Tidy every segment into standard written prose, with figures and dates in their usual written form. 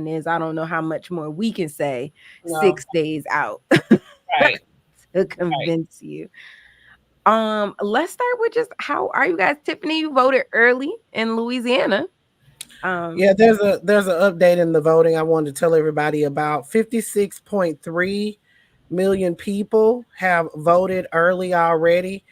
deadline is, I don't know how much more we can say No. 6 days out Right. to Right. convince you. Let's start with just how are you guys? Tiffany, you voted early in Louisiana. Yeah, Um, there's an update in the voting I wanted to tell everybody about. 56.3 million people have voted early already,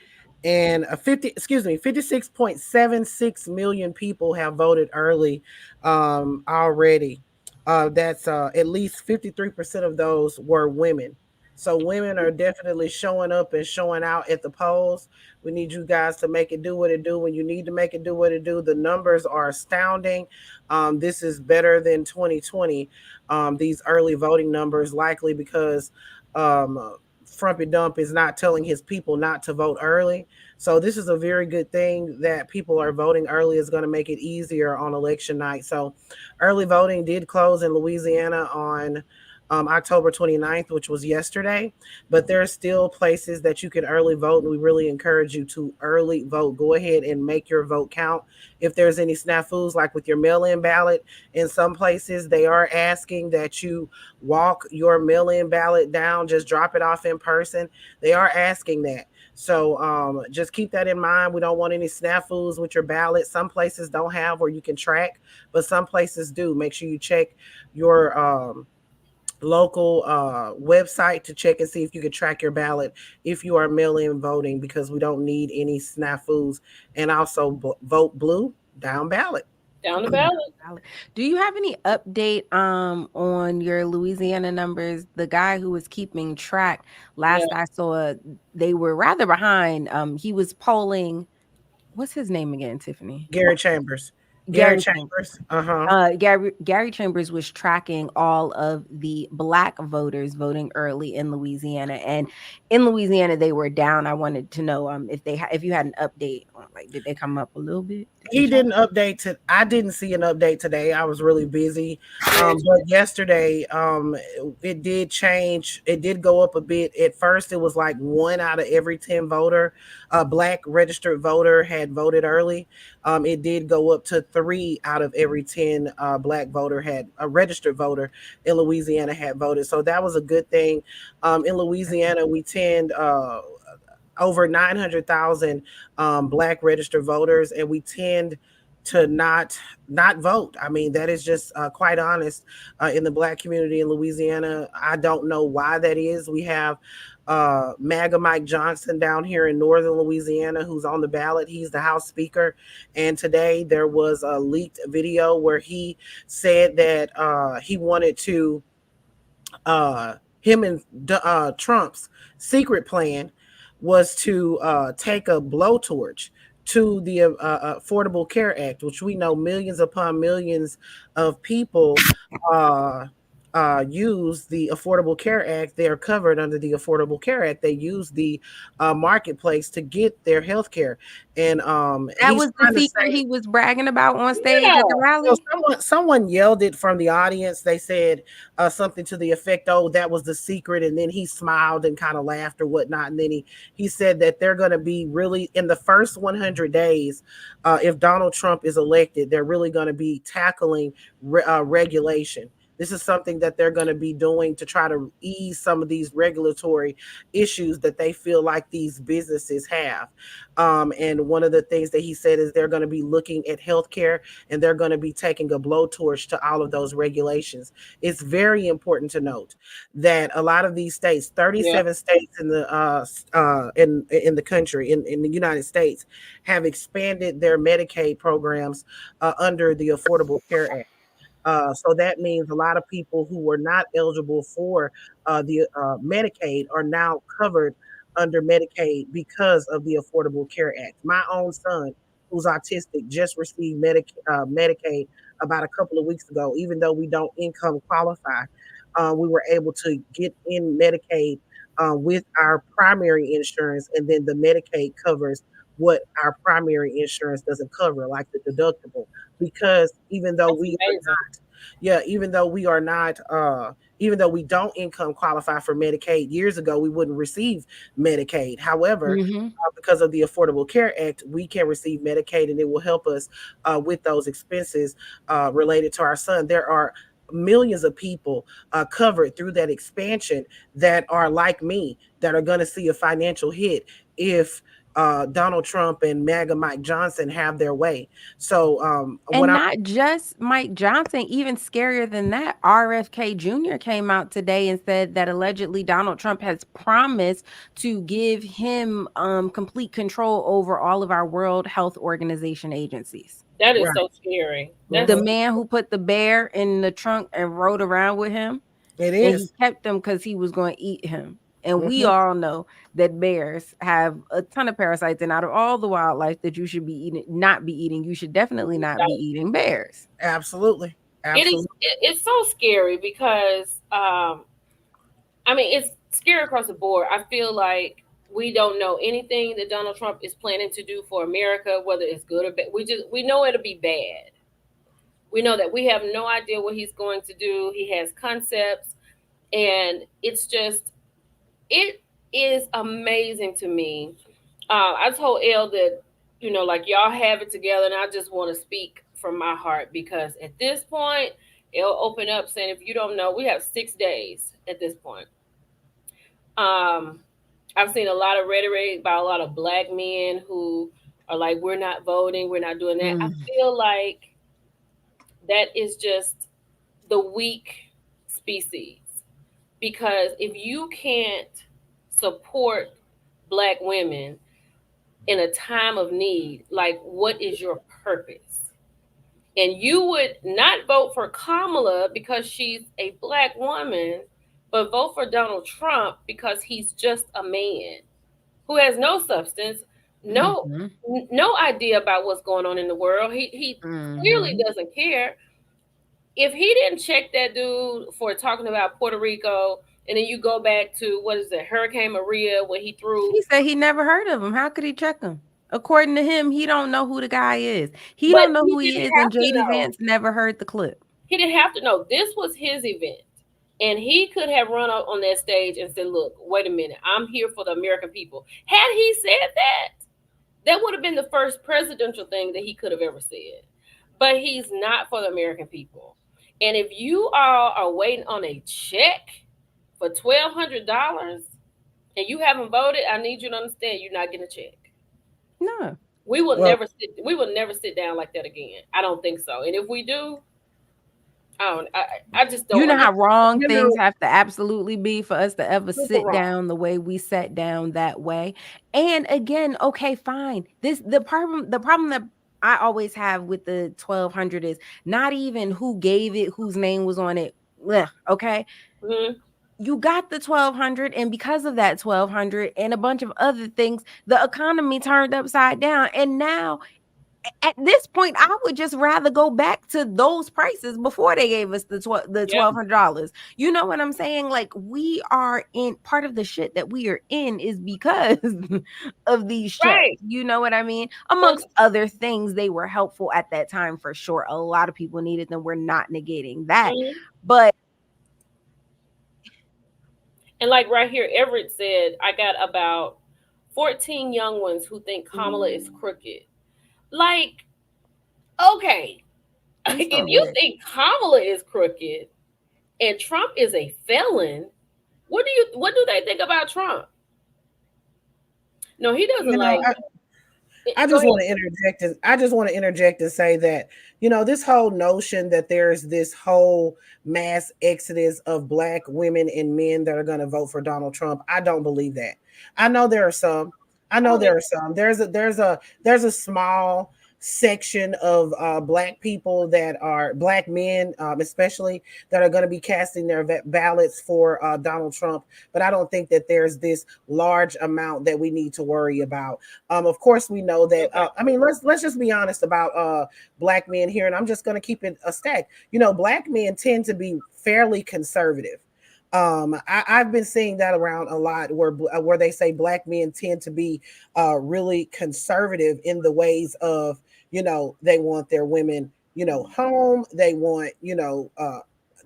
and 56.76 million people have voted early already. That's at least 53% of those were women. So women are definitely showing up and showing out at the polls. We need you guys to make it do what it do when you need to make it do what it do. The numbers are astounding. This is better than 2020. These early voting numbers, likely because Frumpy Dump is not telling his people not to vote early. So this is a very good thing that people are voting early is going to make it easier on election night. So early voting did close in Louisiana on October 29th, which was yesterday. But there are still places that you can early vote, and we really encourage you to early vote. Go ahead and make your vote count. If there's any snafus, like with your mail-in ballot, in some places they are asking that you walk your mail-in ballot down, just drop it off in person. They are asking that. So just keep that in mind. We don't want any snafus with your ballot. Some places don't have where you can track, but some places do. Make sure you check your local website to check and see if you can track your ballot if you are mail-in voting, because we don't need any snafus. And also vote blue down ballot. Down the ballot. do you have any update on your Louisiana numbers? The guy who was keeping track, Yeah. last I saw, they were rather behind. He was polling, what's his name again, Tiffany? Gary Chambers. Gary Gary Chambers. Chambers. Uh-huh. Gary Chambers was tracking all of the black voters voting early in Louisiana, and in Louisiana they were down. I wanted to know if if you had an update on, like, did they come up a little bit? Did they He try? didn't update to I didn't see an update today. I was really busy. But yesterday it did change. It did go up a bit. At first it was like 1 out of every 10 voter, black registered voter, had voted early. It did go up to 3 out of every 10 black voter had a registered voter in Louisiana had voted. So that was a good thing. In Louisiana we tend over 900,000 black registered voters, and we tend to not vote. I mean, that is just quite honest. In the black community in Louisiana, I don't know why that is. We have MAGA Mike Johnson down here in northern Louisiana who's on the ballot. He's the House Speaker, and today there was a leaked video where he said that he wanted to him and Trump's secret plan was to take a blowtorch to the Affordable Care Act, which we know millions upon millions of people uh, use the Affordable Care Act. They are covered under the Affordable Care Act. They use the marketplace to get their health care. And That he's was the trying to secret say, he was bragging about on stage at the Yeah. so rally. someone yelled it from the audience. They said something to the effect, "Oh, that was the secret," and then he smiled and kind of laughed or whatnot. And then he said that they're going to be really in the first 100 days, if Donald Trump is elected, they're really going to be tackling regulation. This is something that they're going to be doing to try to ease some of these regulatory issues that they feel like these businesses have. And one of the things that he said is they're going to be looking at healthcare, and they're going to be taking a blowtorch to all of those regulations. It's very important to note that a lot of these states, Yeah. 37 states in the in the country, in the United States, have expanded their Medicaid programs under the Affordable Care Act. So that means a lot of people who were not eligible for the Medicaid are now covered under Medicaid because of the Affordable Care Act. My own son, who's autistic, just received Medicaid about a couple of weeks ago. Even though we don't income qualify, we were able to get in Medicaid with our primary insurance, and then the Medicaid covers what our primary insurance doesn't cover, like the deductible. Because even though That's we are amazing. not, yeah, even though we are not, even though we don't income qualify for Medicaid, years ago we wouldn't receive Medicaid. However, Hmm. because of the Affordable Care Act, we can receive Medicaid, and it will help us with those expenses related to our son. There are millions of people covered through that expansion that are like me, that are going to see a financial hit if Donald Trump and MAGA Mike Johnson have their way. So what And I'm not just Mike Johnson, even scarier than that, RFK Jr. came out today and said that allegedly Donald Trump has promised to give him complete control over all of our World Health Organization agencies. That is right. so scary. The That's Hmm. man who put the bear in the trunk and rode around with him, It and he is. kept him because he was going to eat him. And we Hmm. all know that bears have a ton of parasites, and out of all the wildlife that you should be eating, not be eating, you should definitely not be eating bears. Absolutely. it is. Absolutely. It's so scary because I mean, it's scary across the board. I feel like we don't know anything that Donald Trump is planning to do for America, whether it's good or bad. We know it'll be bad. We know that we have no idea what he's going to do. He has concepts, and it's just it is amazing to me. I told Elle that like y'all have it together, and I just want to speak from my heart because at this point, Elle opened up saying, if you don't know, we have 6 days at this point. Um, I've seen a lot of rhetoric by a lot of black men who are like, we're not voting, we're not doing that. I Mm, feel like that is just the weak species because if you can't support black women in a time of need, like what is your purpose? And you would not vote for Kamala because she's a black woman, but vote for Donald Trump because he's just a man who has no substance, no mhm, no idea about what's going on in the world. He clearly mhm. doesn't care. If he didn't check that dude for talking about Puerto Rico, and then you go back to what is it, Hurricane Maria, when he threw, He said he never heard of him. How could he check him? According to him, he don't know who the guy is. He but don't know he who he didn't is, and have to JD know. Vance never heard the clip. He didn't have to know. This was his event. And he could have run up on that stage and said, look, wait a minute, I'm here for the American people. Had he said that, that would have been the first presidential thing that he could have ever said. But he's not for the American people. And if you all are waiting on a check for $1,200 and you haven't voted, I need you to understand you're not getting a check. No. Well, We will never sit down like that again. I don't think so. And if we do, I just You don't know how understand. wrong you things know, have to absolutely be for us to ever Super sit wrong. down the way we sat down that way. And again, okay, fine. This the problem that I always have with the 1200 is not even who gave it, whose name was on it. Ugh, okay. Hmm. You got the 1200, and because of that 1200 and a bunch of other things, the economy turned upside down, and now at this point, I would just rather go back to those prices before they gave us the Yep. $1,200. You know what I'm saying? Like, we are in part of the shit that we are in is because of these checks. Right. You know what I mean? And, Amongst other things, they were helpful at that time for sure. A lot of people needed them. We're not negating that, mhm. but And like right here, Everett said, I got about 14 young ones who think Kamala is crooked. Like, okay, it's if so you good. think Kamala is crooked and Trump is a felon, what do they think about Trump? No, he doesn't you know, like. I Go just ahead. want to interject. I just want to interject and say that this whole notion that there's this whole mass exodus of black women and men that are going to vote for Donald Trump. I don't believe that. I know there are some. I I know don't there think. are some. There's a small section of black people that are black men, especially that are going to be casting their ballots for Donald Trump. But I don't think that there's this large amount that we need to worry about. Of course, we know that. Okay. I mean, let's just be honest about black men here, and I'm just going to keep it a stack. Black men tend to be fairly conservative. I've been seeing that around a lot, where they say black men tend to be really conservative in the ways of they want their women home. They want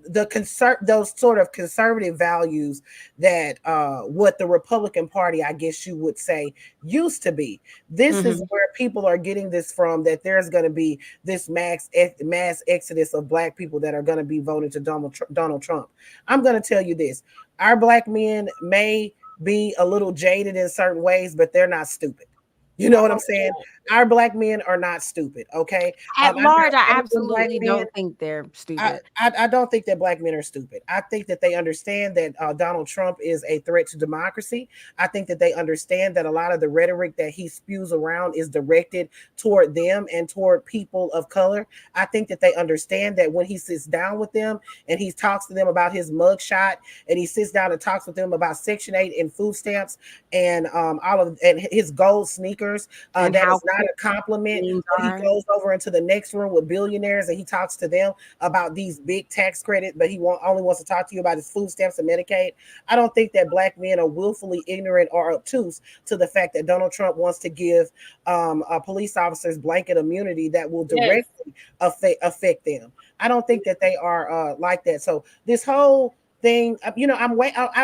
those sort of conservative values that what the Republican Party, I guess you would say, used to be. This is Hmm. where people are getting this from, that there's going to be this mass exodus of black people that are going to be voting to Donald Trump. I'm going to tell you this: our black men may be a little jaded in certain ways, but they're not stupid. You know what I'm Oh saying? yeah, Our black men are not stupid. Okay, At I'm not large, I saying black absolutely men. don't think they're I, stupid. I don't think that black men are stupid. I think that they understand that Donald Trump is a threat to democracy. I think that they understand that a lot of the rhetoric that he spews around is directed toward them and toward people of color. I think that they understand that when he sits down with them and he talks to them about his mugshot, and he sits down and talks with them about Section 8 and food stamps and all of and his gold sneakers, And that how is not clear a compliment. things When he are. goes over into the next room with billionaires and he talks to them about these big tax credits, but only wants to talk to you about his food stamps and Medicaid. I don't think that black men are willfully ignorant or obtuse to the fact that Donald Trump wants to give police officers blanket immunity that will yes, directly affect them. I don't think that they are like that. So this whole thing, I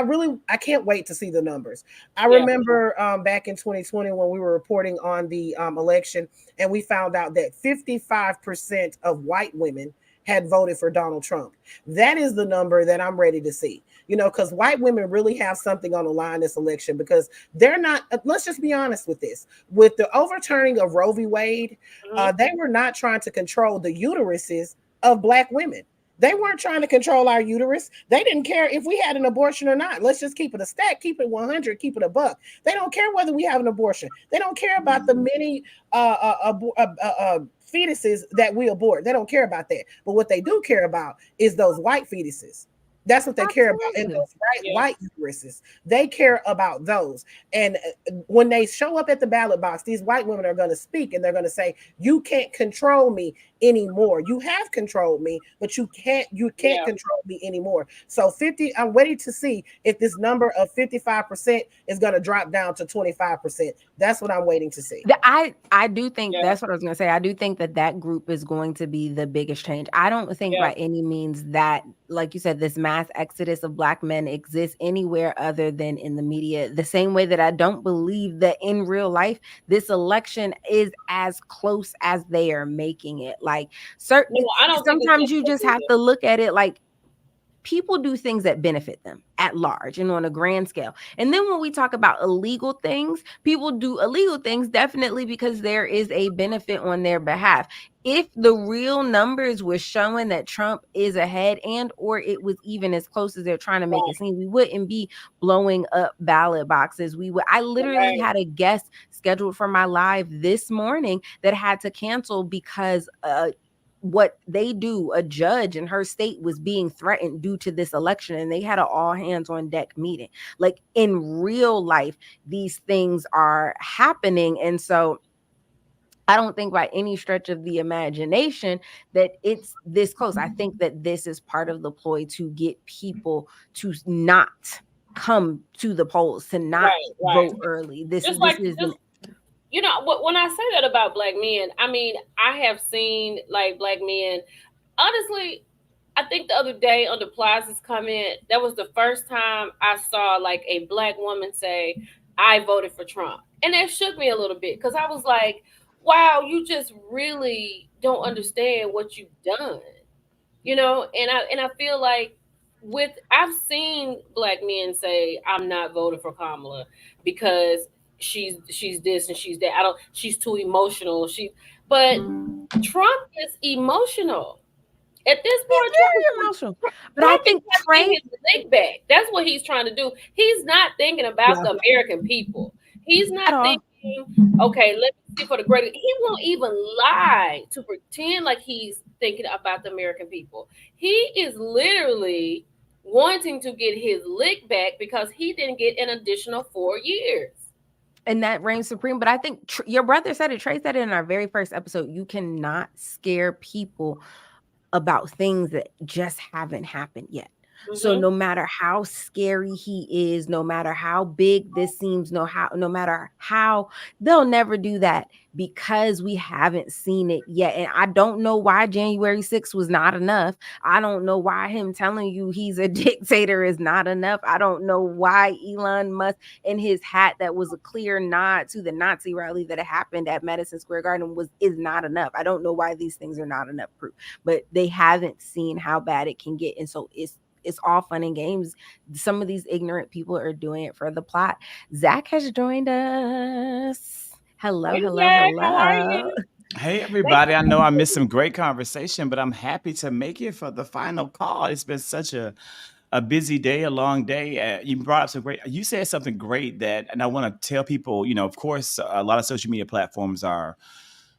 really, I can't wait to see the numbers. I yeah, remember back in 2020 when we were reporting on the election, and we found out that 55% of white women had voted for Donald Trump. That is the number that I'm ready to see. Because white women really have something on the line this election, because they're not, let's just be honest with this. With the overturning of Roe v. Wade, hmm, they were not trying to control the uteruses of black women. They weren't trying to control our uterus. They didn't care if we had an abortion or not. Let's just keep it a stack, keep it 100, keep it a buck. They don't care whether we have an abortion. They don't care about the many fetuses that we abort. They don't care about that. But what they do care about is those white fetuses. That's what they care about. And Absolutely. those yeah, white uteruses, they care about those. And when they show up at the ballot box, these white women are going to speak, and they're going to say, "You can't control me anymore. You have controlled me, but you can't yeah. control me anymore." So 50, I'm waiting to see if this number of 55% is going to drop down to 25%. That's what I'm waiting to see. I do think Yeah, that's what I was gonna say. I do think that that group is going to be the biggest change. I don't think yeah. by any means that, like you said, this mass exodus of black men exists anywhere other than in the media. The same way that I don't believe that in real life this election is as close as they are making it. Like No, certain, I don't think it's that sometimes you close just have either. to look at it like people do things that benefit them at large and on a grand scale. And then when we talk about illegal things, people do illegal things definitely because there is a benefit on their behalf. If the real numbers were showing that Trump is ahead, and or it was even as close as they're trying to make it Right, seem, we wouldn't be blowing up ballot boxes. We would I literally right, had a guest scheduled for my live this morning that had to cancel because what they do, a judge in her state was being threatened due to this election, and they had an all hands on deck meeting. Like in real life these things are happening, and so I don't think by any stretch of the imagination that it's this close. I think that this is part of the ploy to get people to not come to the polls, to not right, right. vote early. this Just this like is an just when I say that about black men, I mean I have seen like black men. Honestly, I think the other day under Plaza's comment, that was the first time I saw like a black woman say, "I voted for Trump," and that shook me a little bit because I was like, "Wow, you just really don't understand what you've done." And I feel like with I've seen black men say I'm not voting for Kamala because she's this and she's that. I don't she's too emotional. But Trump is emotional. At this he's point, Trump is very emotional. But I Trump is think trying to get Trey, his lick back. That's what he's trying to do. He's not thinking about yeah, the American people. He's at not all. thinking, okay, let me see for the greater. He won't even lie to pretend like he's thinking about the American people. He is literally wanting to get his lick back because he didn't get an additional 4 years. And that reigns supreme. But I think your brother said it. Trey said it in our very first episode. You cannot scare people about things that just haven't happened yet. So Mhm. no matter how scary he is, no matter how big this seems, no matter how, they'll never do that because we haven't seen it yet. And I don't know why January 6th was not enough. I don't know why him telling you he's a dictator is not enough. I don't know why Elon Musk in his hat that was a clear nod to the Nazi rally that happened at Madison Square Garden was is not enough. I don't know why these things are not enough proof, but they haven't seen how bad it can get. And so it's all fun and games. Some of these ignorant people are doing it for the plot. Zach has joined us. Hello, Hey hello, Zach, how are hello. you? Hey Thank everybody, I know I missed you. some great conversation, but I'm happy to make it for the final call. It's been such a busy day, a long day. You brought up some great, you said something great that, and I want to tell people, of course, a lot of social media platforms are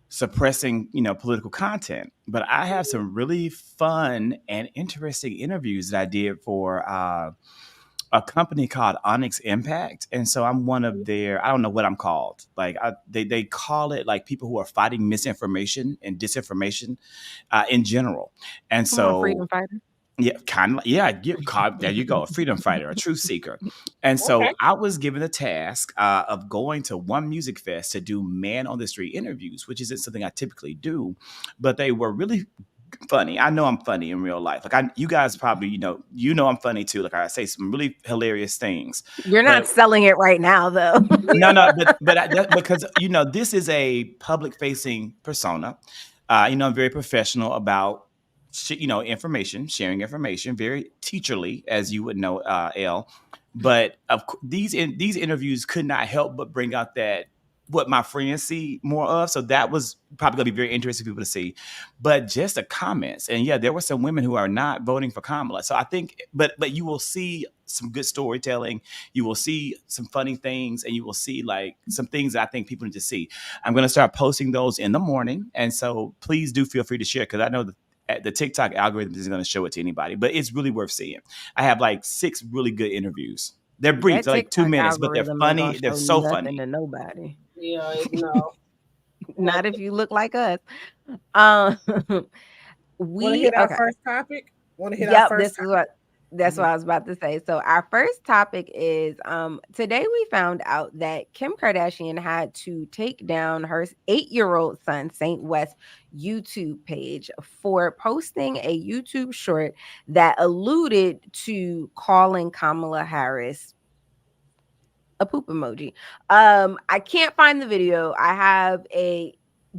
suppressing, political content, but I have some really fun and interesting interviews that I did for a company called Onyx Impact, and so I'm one of their. I don't know what I'm called. Like they call it like people who are fighting misinformation and disinformation in general. And Come on, so freedom fighter. yeah, kind of yeah. There you go, a freedom fighter, a truth seeker. And so Okay. I was given the task of going to one music fest to do man on the street interviews, which isn't something I typically do, but they were really funny. I know I'm funny in real life. Like you guys probably, I'm funny too. Like I say some really hilarious things. You're But not selling it right now, though. no, Yeah. no, because this is a public facing persona. I'm very professional about information, sharing information, very teacherly, as you would know, L. But these interviews could not help but bring out that what my friends see more of. So that was probably gonna be very interesting for people to see. But just the comments, and yeah, there were some women who are not voting for Kamala. So I think, but you will see some good storytelling, you will see some funny things, and you will see like some things that I think people need to see. I'm going to start posting those in the morning, and so please do feel free to share because I know the TikTok algorithm isn't going to show it to anybody, but it's really worth seeing. I have like 6 really good interviews. They're brief, That they're like 2 TikTok minutes, but they're algorithm ain't gonna funny. They're show so nothing funny. to nobody. Yeah, no. No. Not if you look like us. Um, Want to we hit our okay. first topic? Want to hit our Yep, first this is what that's what topic? I was about to say. So our first topic is today we found out that Kim Kardashian had to take down her 8-year-old son Saint West YouTube page for posting a YouTube short that alluded to calling Kamala Harris a poop emoji. I can't find the video. I have a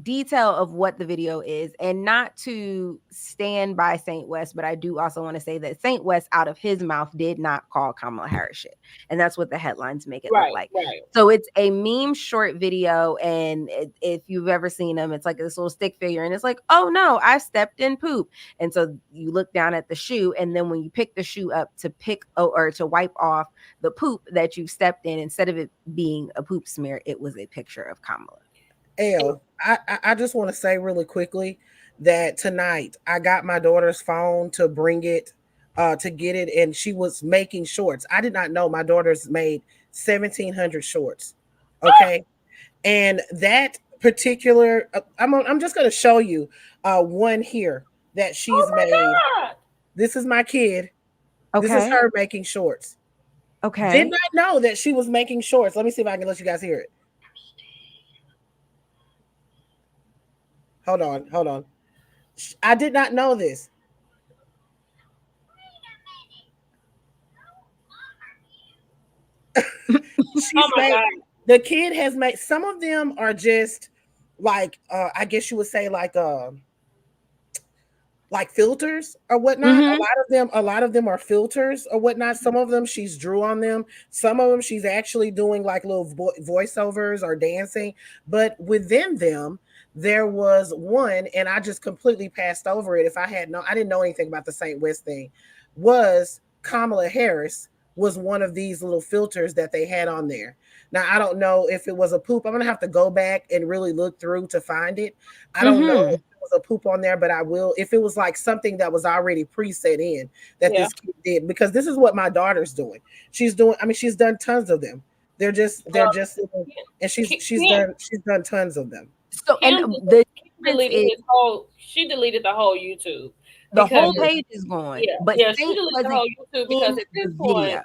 detail of what the video is, and not to stand by Saint West, but I do also want to say that Saint West out of his mouth did not call Kamala Harris shit. And that's what the headlines make it look Right, like. right. So it's a meme short video, and if you've ever seen them, it's like this little stick figure, and it's like, oh no, I stepped in poop. And so you look down at the shoe, and then when you pick the shoe up to or to wipe off the poop that you stepped in, instead of it being a poop smear, it was a picture of Kamala. L, I just want to say really quickly that tonight I got my daughter's phone to bring it, to get it, and she was making shorts. I did not know my daughter's made 1,700 shorts. Okay, and that particular, I'm just going to show you one here that Oh she's my made. God. This is my kid. This is Okay. her making shorts. Did Okay. not know that she was making shorts. Let me see if I can let you guys hear it. Hold on, hold on. I did not know this. Oh She's my made, God. the kid has made, some of them are just like, I guess you would say like filters or whatnot. Mm-hmm. A lot of them are filters or whatnot. Some of them she's drew on them. Some of them she's actually doing like little voiceovers or dancing. But within them, there was one, and I just completely passed over it. If I had no, I didn't know anything about the St. West thing. Was Kamala Harris was one of these little filters that they had on there. Now I don't know if it was a poop. I'm gonna have to go back and really look through to find it. I don't know Mm-hmm. was a poop on there, but I will if it was like something that was already preset in that Yeah. this kid did, because this is what my daughter's doing. She's doing. I mean, she's done tons of them. They're Well, just, and Kim, Kim, she's done tons of them. So, and Kim the difference deleted is, his whole. She deleted the whole YouTube. The because whole page is gone, yeah, but yeah, she Saint deleted the wasn't whole YouTube because in at the this video. point,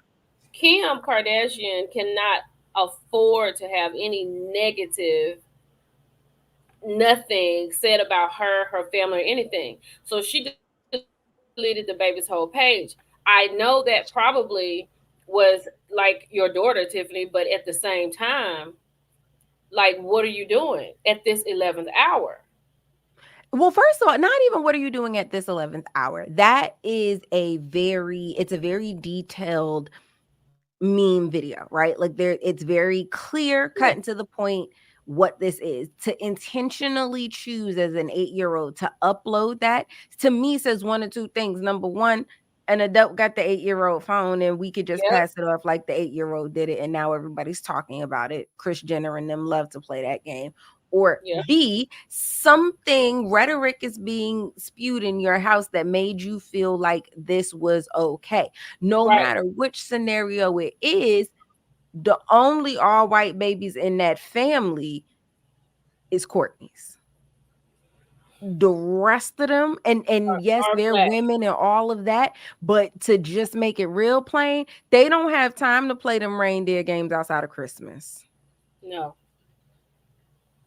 Kim Kardashian cannot afford to have any negative nothing said about her, her family, or anything. So she deleted the baby's whole page. I know that probably was like your daughter, Tiffany, but at the same time, like, what are you doing at this 11th hour? Well, first of all, not even what are you doing at this 11th hour? That is it's a very detailed meme video, right? Like there it's very clear, Yeah, cut and to the point what this is. To intentionally choose as an 8-year-old to upload that to me says one or two things. Number one, an adult got the 8-year-old phone and we could just yep, pass it off like the 8-year-old did it and now everybody's talking about it. Chris Jenner and them love to play that game. Or yep, B, something rhetoric is being spewed in your house that made you feel like this was okay. No right. matter which scenario it is, the only all white babies in that family is Courtney's. The rest of them, and yes, Are they're black. women and all of that, but to just make it real plain, they don't have time to play them reindeer games outside of Christmas. No,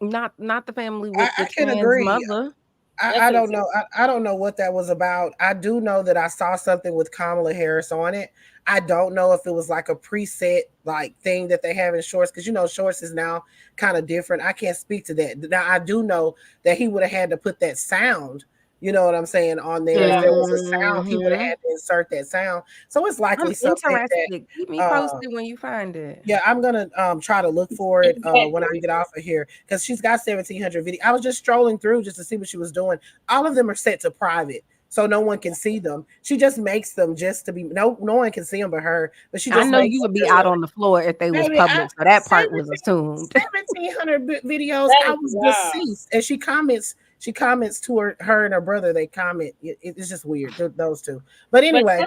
Not the family with the I can trans agree. mother. that's I don't insane. know. I don't know what that was about. I do know that I saw something with Kamala Harris on it. I don't know if it was like a preset like thing that they have in shorts because shorts is now kind of different. I can't speak to that. Now I do know that he would have had to put that sound. You know what I'm saying on there. If Yeah, there was a sound, he would have Hmm. had to insert that sound. So it's I'm likely something that interested. Keep me uh, posted when you find it. yeah, I'm gonna try to look for it when I exactly. get off of here because she's got 1,700 videos. I was just strolling through just to see what she was doing. All of them are set to private, so no one can see them. She just makes them just to be no one can see them but her. But she I just know makes you them would be just out on the floor if they was baby. I public, so that part was 17 assumed. 1,700 videos. That I is was wild. deceased, and she comments. She comments to her and her brother. They comment. It's just weird. Those two. But But anyway,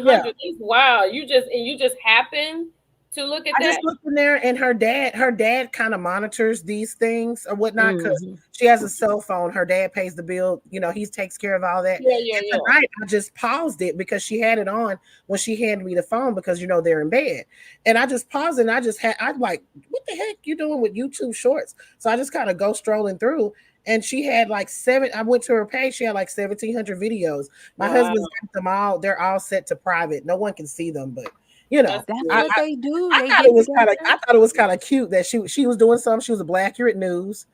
yeah. 1700 is wild. You just happen to look at I just that. looked in there, and her dad kind of monitors these things or whatnot because Mhm. she has a cell phone. Her dad pays the bill. He takes care of all that. Yeah, yeah, And yeah. tonight, I just paused it because she had it on when she handed me the phone because they're in bed, and I just paused it. And I'm like, what the heck you doing with YouTube Shorts? So I just kind of go strolling through. And she had like seven. I went to her page. She had like 1,700 videos. My Wow, husband's got them all. They're all set to private. No one can see them, but that's That's I, good. what they do. I They thought it get was kind of together. I thought it was kind of cute that she was doing something. She was a Black Accurate News.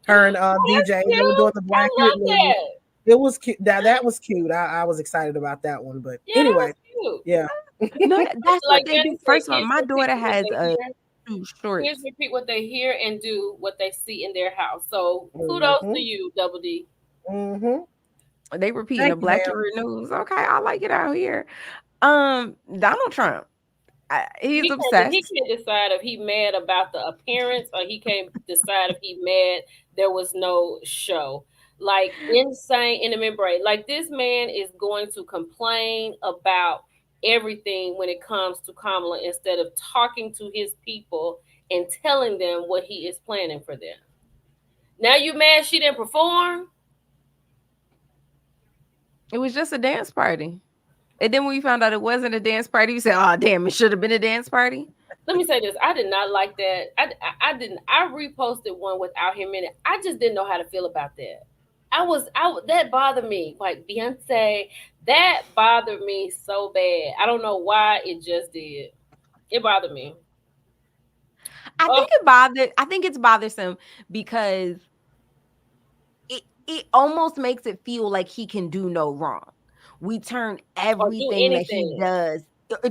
Her and Oh, that's DJ, they were doing cute. the I Black Accurate love News. that. It was cute. That was cute. I was excited about that one. But Yeah, that anyway, was cute. yeah. No, that's what Like they Danny do. said, First of all, kids my repeat daughter what has they a hear. two Kids shorts. repeat what they hear and do what they see in their house. So kudos to Mm-hmm. you, Double D. Mm-hmm. They repeating Thank the you, Black ma'am. Accurate News. Okay, I like it out here. Donald Trump, he's He obsessed. can't decide if he mad about the appearance or he can't decide if he mad there was no show. Like insane in the membrane. Like this man is going to complain about everything when it comes to Kamala instead of talking to his people and telling them what he is planning for them. Now you mad she didn't perform? It was just a dance party. And then when we found out it wasn't a dance party, we said, "Oh, damn, it should have been a dance party." Let me say this. I did not like that. I didn't. I reposted one without him in it. I just didn't know how to feel about that. That bothered me. Like Beyonce, that bothered me so bad. I don't know why it just did. It bothered me. Oh, I think it's bothersome because it almost makes it feel like he can do no wrong. We turn or do everything that he anything. does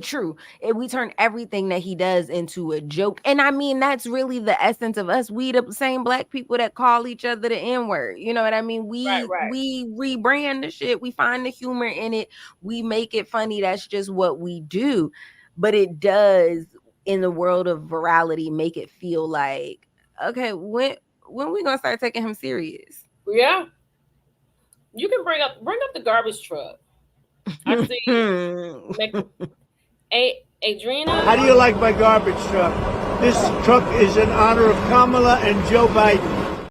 true. We turn everything that he does into a joke. And I mean that's really the essence of us. We the same black people that call each other the N-word. You know what I mean? Right, We right. we rebrand the shit. We find the humor in it. We make it funny. That's just what we do. But it does in the world of virality make it feel like, okay, when we gonna start taking him serious? Yeah. You can bring up the garbage truck. I see. Make How Adrena. do you like my garbage truck? This truck is in honor of Kamala and Joe Biden.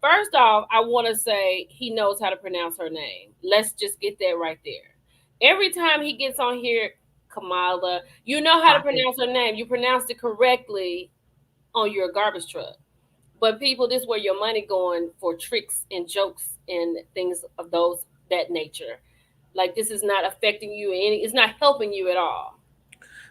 First off, I want to say he knows how to pronounce her name. Let's just get that right there. Every time he gets on here, Kamala, you know how to Clock it. pronounce her name. You pronounced it correctly on your garbage truck. But people, this is where your money going for tricks and jokes and things of those that nature. Like this is not affecting you any. It's not helping you at all.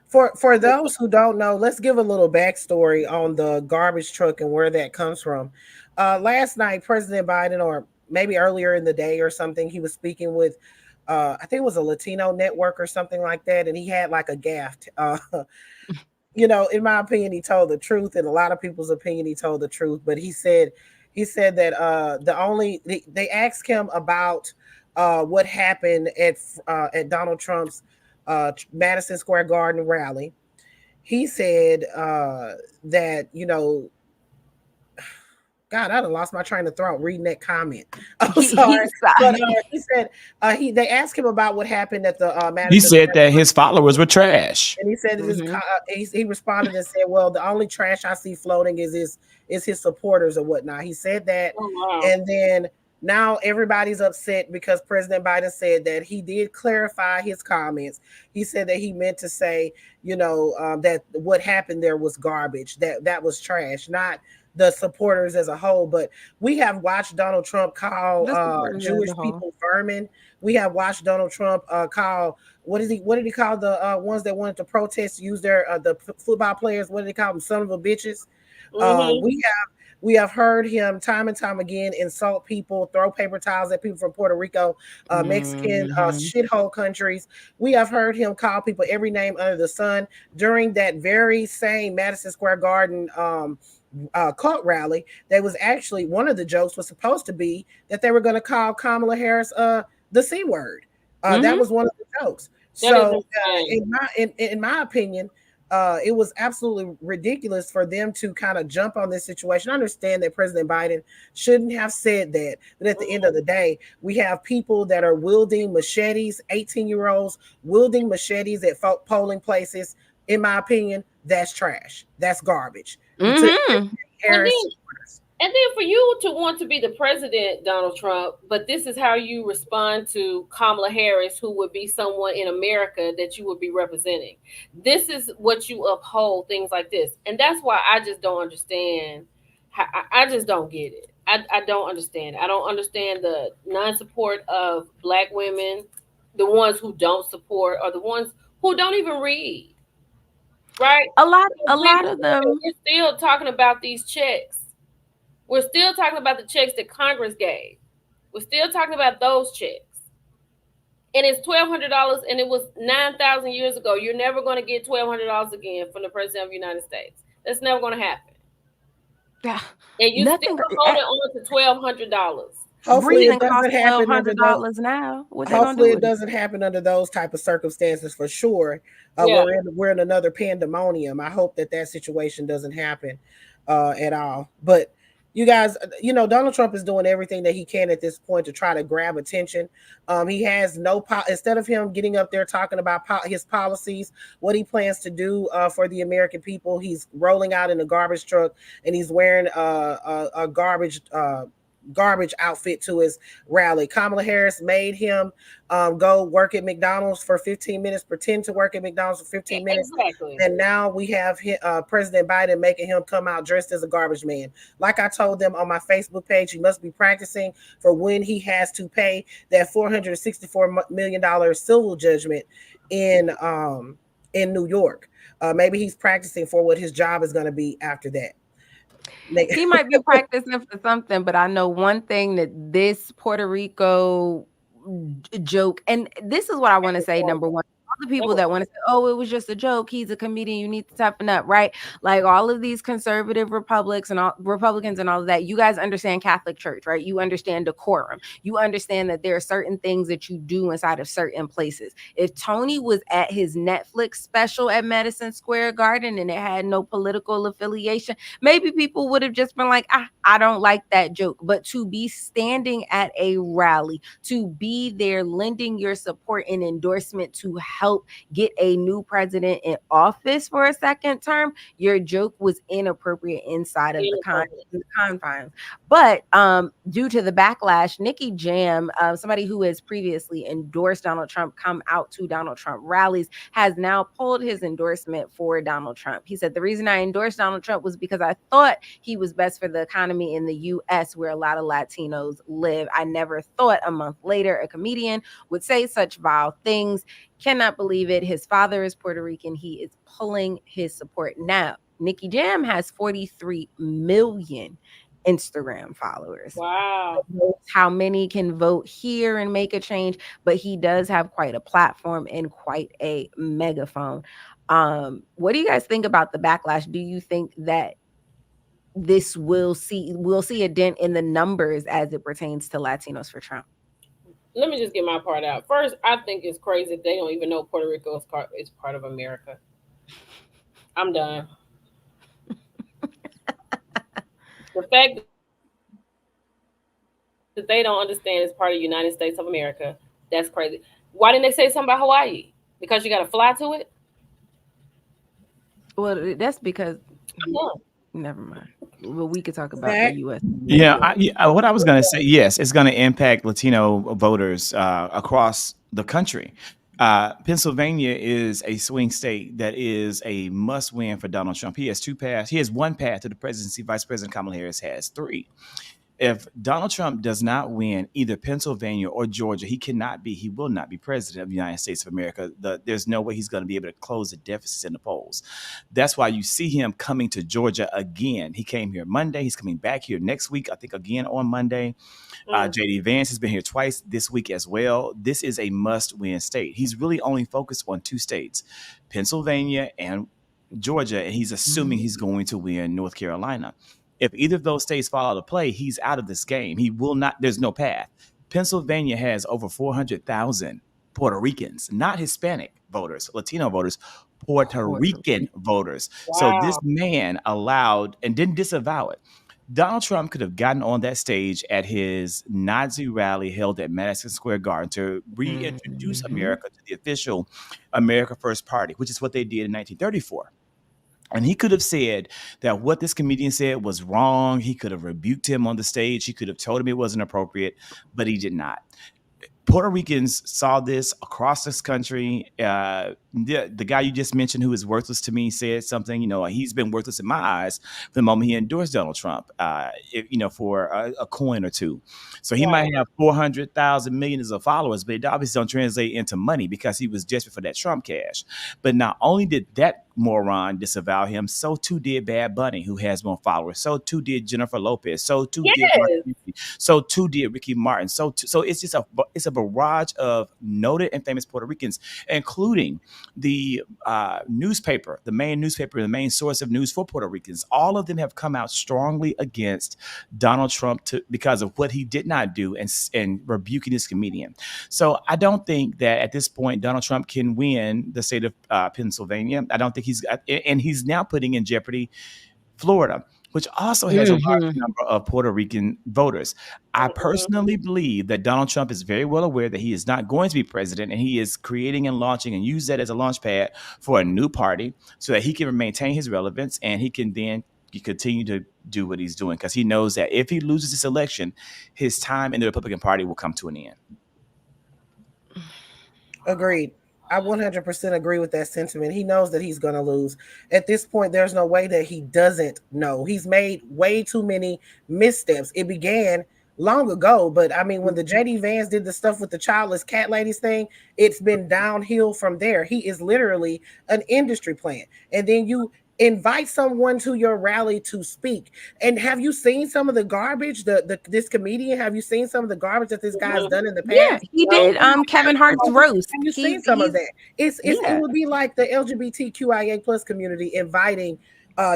For those who don't know, let's give a little backstory on the garbage truck and where that comes from. Last night, President Biden, or maybe earlier in the day or something, he was speaking with, I think it was a Latino network or something like that, and he had like a gaffe. In my opinion, he told the truth. In a lot of people's opinion, he told the truth. But he said that they asked him about what happened at Donald Trump's Madison Square Garden rally. He said that God, I done lost my train of thought reading that comment. I'm sorry, He's but sorry. he said they asked him about what happened at the He Madison said Square that his Garden, followers were trash. and he said it is. Hmm. He responded and said, "Well, the only trash I see floating is his supporters or whatnot." He said that, Oh wow. and then now everybody's upset because President Biden said that he did clarify his comments. He said that he meant to say, that what happened there was garbage, that was trash, not the supporters as a whole. But we have watched Donald Trump call The supporters as a Jewish whole. people vermin. We have watched Donald Trump call what did he call the ones that wanted to protest, use their football players? What did he call them? Son of a bitches. Uh, Mhm. we we have heard him time and time again insult people, throw paper towels at people from Puerto Rico, Mexican Hmm. shithole countries. We have heard him call people every name under the sun during that very same Madison Square Garden cult rally. That was actually one of the jokes was supposed to be that they were going to call Kamala Harris the C word. That Hmm. was one of the jokes. That is So, insane. in my opinion, it was absolutely ridiculous for them to kind of jump on this situation. I understand that President Biden shouldn't have said that, but at the end of Mhm. the day, we have people that are wielding machetes, 18-year-olds wielding machetes at polling places. In my opinion, that's trash. That's garbage. To Hmm. And Harris then supporters. And then for you to want to be the president, Donald Trump, but this is how you respond to Kamala Harris, who would be someone in America that you would be representing. This is what you uphold, things like this. And that's why I just don't understand. I just don't get it. I don't understand. I don't understand the non support of black women, the ones who don't support, or the ones who don't even read, right? A lot, a We're lot of them. still talking about these checks. We're still talking about the checks that Congress gave. We're still talking about those checks. And it's $1,200 and it was 9,000 years ago. You're never going to get $1,200 again from the President of the United States. That's never going to happen. Yeah, And you still nothing. holding on to $1,200. Hopefully, it Breathing costs doesn't twelve happen under hundred those. dollars now. What they gonna do Hopefully, it with it? doesn't happen under those type of circumstances for sure. Yeah. We're in another pandemonium. I hope that situation doesn't happen at all. But you guys, Donald Trump is doing everything that he can at this point to try to grab attention. He has instead of him getting up there talking about his policies, what he plans to do for the American people. He's rolling out in a garbage truck and he's wearing a garbage outfit to his rally. Kamala Harris made him go work at McDonald's for 15 minutes, pretend to work at McDonald's for 15 minutes. Exactly. And now we have President Biden making him come out dressed as a garbage man. Like I told them on my Facebook page, he must be practicing for when he has to pay that $464 million civil judgment in New York. Maybe he's practicing for what his job is going to be after that. He might be practicing for something, but I know one thing that this Puerto Rico joke, and this is what I want to say. Number one, all the people that want to say, "Oh, it was just a joke. He's a comedian. You need to toughen up," right? Like all of these conservative Republicans and all of that. You guys understand Catholic Church, right? You understand decorum. You understand that there are certain things that you do inside of certain places. If Tony was at his Netflix special at Madison Square Garden and it had no political affiliation, maybe people would have just been like, I don't like that joke. But to be standing at a rally, to be there lending your support and endorsement to help get a new president in office for a second term, your joke was inappropriate inside of Inappropriate. the confines. But due to the backlash, Nikki Jam, somebody who has previously endorsed Donald Trump, come out to Donald Trump rallies, has now pulled his endorsement for Donald Trump. He said, the reason I endorsed Donald Trump was because I thought he was best for the economy in the US, where a lot of Latinos live. I never thought a month later a comedian would say such vile things. Cannot believe it. His father is Puerto Rican. He is pulling his support now. Nikki Jam has 43 million Instagram followers. Wow. How many can vote here and make a change, but he does have quite a platform and quite a megaphone. What do you guys think about the backlash? Do you think that this we'll see a dent in the numbers as it pertains to Latinos for Trump? Let me just get my part out. First, I think it's crazy they don't even know Puerto Rico is part of America. I'm done. The fact that they don't understand it's part of the United States of America, that's crazy. Why didn't they say something about Hawaii? Because you got to fly to it? Well, that's because I'm done. never mind. Well, we could talk about the Zach, US. Yeah, what I was going to say, yes, it's going to impact Latino voters across the country. Pennsylvania is a swing state that is a must win for Donald Trump. He has two paths. He has one path to the presidency. Vice President Kamala Harris has three. If Donald Trump does not win either Pennsylvania or Georgia, he will not be president of the United States of America. There's no way he's going to be able to close the deficits in the polls. That's why you see him coming to Georgia again. He came here Monday. He's coming back here next week, I think again on Monday. Mm. JD Vance has been here twice this week as well. This is a must win state. He's really only focused on two states, Pennsylvania and Georgia, and he's assuming he's going to win North Carolina. If either of those states fall out of play, he's out of this game. He will not, there's no path. Pennsylvania has over 400,000 Puerto Ricans, not Hispanic voters, Latino voters, Puerto Puerto Rican Rico. voters. So this Wow. man allowed and didn't disavow it. Donald Trump could have gotten on that stage at his Nazi rally held at Madison Square Garden to reintroduce Mhm. America to the official America First Party, which is what they did in 1934. And he could have said that what this comedian said was wrong. He could have rebuked him on the stage. He could have told him it wasn't appropriate, but he did not. Puerto Ricans saw this across this country. The guy you just mentioned, who is worthless to me, said something. He's been worthless in my eyes from the moment he endorsed Donald Trump. For a coin or two. So he might Right. have 400,000 millions of followers, but it obviously don't translate into money because he was desperate for that Trump cash. But not only did that moron disavow him, so too did Bad Bunny, who has more followers. So too did Jennifer Lopez. So too did Mark Yes. Anthony. So too did Ricky Martin. So it's just a barrage of noted and famous Puerto Ricans, including the newspaper, the main newspaper, the main source of news for Puerto Ricans. All of them have come out strongly against Donald Trump because of what he did not do and rebuking this comedian. So I don't think that at this point Donald Trump can win the state of Pennsylvania. I don't think he's now putting in jeopardy Florida, which also has a large Mhm. number of Puerto Rican voters. I Mm-mm. personally believe that Donald Trump is very well aware that he is not going to be president, and he is creating and launching and use that as a launch pad for a new party so that he can maintain his relevance and he can then continue to do what he's doing because he knows that if he loses this election, his time in the Republican Party will come to an end. agreed. I 100% agree with that sentiment. He knows that he's going to lose. At this point, there's no way that he doesn't know. He's made way too many missteps. It began long ago, but I mean, when the JD Vance did the stuff with the childless cat ladies thing, it's been downhill from there. He is literally an industry plant. And then you invite someone to your rally to speak. And have you seen some of the garbage? This comedian, have you seen some of the garbage that this guy's Mm-mm. done in the Yeah, past? he No. did Kevin Hart's roast. Have you seen some of He's that? It yeah. would be like the LGBTQIA plus community inviting